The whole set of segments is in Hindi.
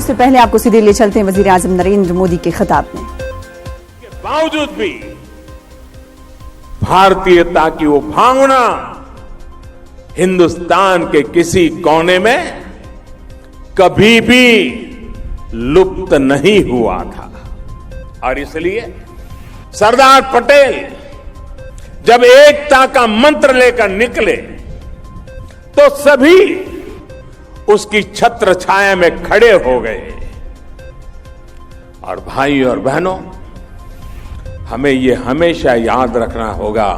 उससे पहले आपको सीधे ले चलते हैं वजीर आजम नरेंद्र मोदी के खिताब में। के बावजूद भी भारतीयता की वो भावना हिंदुस्तान के किसी कोने में कभी भी लुप्त नहीं हुआ था। और इसलिए सरदार पटेल जब एकता का मंत्र लेकर निकले तो सभी उसकी छत्र छाया में खड़े हो गए। और भाई और बहनों, हमें ये हमेशा याद रखना होगा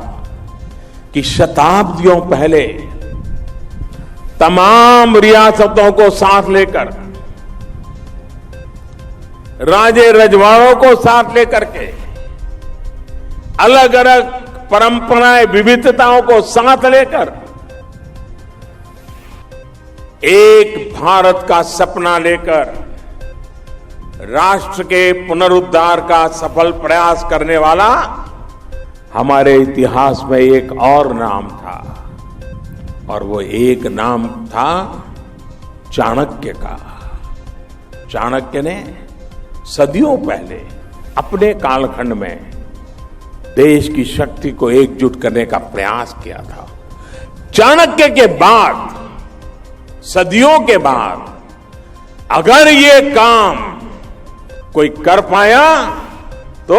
कि शताब्दियों पहले तमाम रियासतों को साथ लेकर, राजे रजवाड़ों को साथ लेकर के, अलग अलग परंपराएं विविधताओं को साथ लेकर एक भारत का सपना लेकर राष्ट्र के पुनरुद्धार का सफल प्रयास करने वाला हमारे इतिहास में एक और नाम था, और वो एक नाम था चाणक्य का। चाणक्य ने सदियों पहले अपने कालखंड में देश की शक्ति को एकजुट करने का प्रयास किया था। चाणक्य के बाद, सदियों के बाद, अगर ये काम कोई कर पाया तो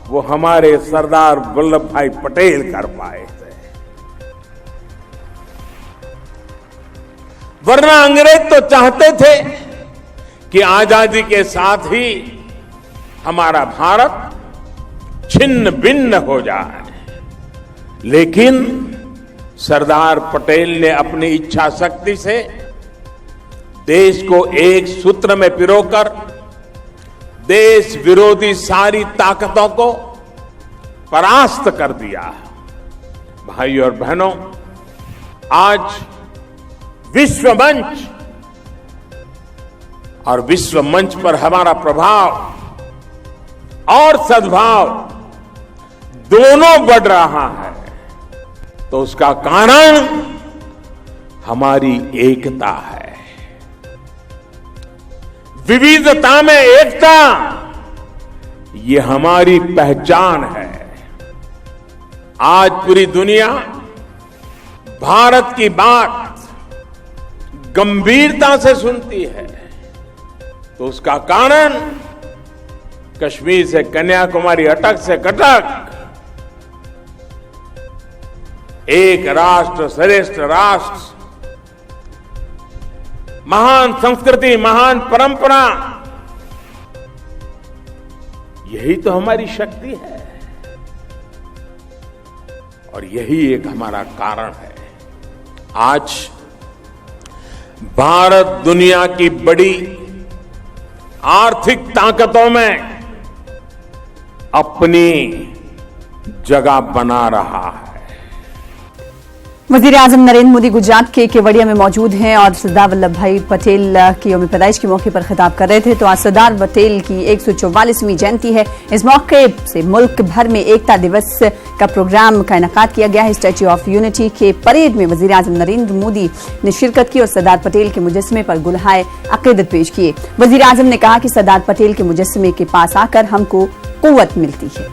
वो हमारे सरदार वल्लभ भाई पटेल कर पाए थे। वरना अंग्रेज तो चाहते थे कि आजादी के साथ ही हमारा भारत छिन्न भिन्न हो जाए, लेकिन सरदार पटेल ने अपनी इच्छा शक्ति से देश को एक सूत्र में पिरोकर देश विरोधी सारी ताकतों को परास्त कर दिया। भाई और बहनों, आज विश्व मंच और विश्व मंच पर हमारा प्रभाव और सद्भाव दोनों बढ़ रहा है, तो उसका कारण हमारी एकता है। विविधता में एकता, ये हमारी पहचान है। आज पूरी दुनिया भारत की बात गंभीरता से सुनती है, तो उसका कारण कश्मीर से कन्याकुमारी, अटक से कटक, एक राष्ट्र श्रेष्ठ राष्ट्र, महान संस्कृति, महान परंपरा, यही तो हमारी शक्ति है और यही एक हमारा कारण है। आज भारत दुनिया की बड़ी आर्थिक ताकतों में अपनी जगह बना रहा है। वजीर आजम नरेंद्र मोदी गुजरात के केवड़िया में मौजूद हैं और सरदार वल्लभ भाई पटेल की यौम पैदाइश के मौके पर खिताब कर रहे थे। तो आज सरदार पटेल की 144वीं जयंती है। इस मौके से मुल्क भर में एकता दिवस का प्रोग्राम का इनेकाद किया गया है। स्टैच्यू ऑफ यूनिटी के परेड में वजीर आजम नरेंद्र मोदी ने शिरकत की और सरदार पटेल के मुजस्समे पर गुलहाए अकीदत पेश किए। वजीर आजम ने कहा कि सरदार पटेल के मुजस्समे के पास आकर हमको कुव्वत मिलती है।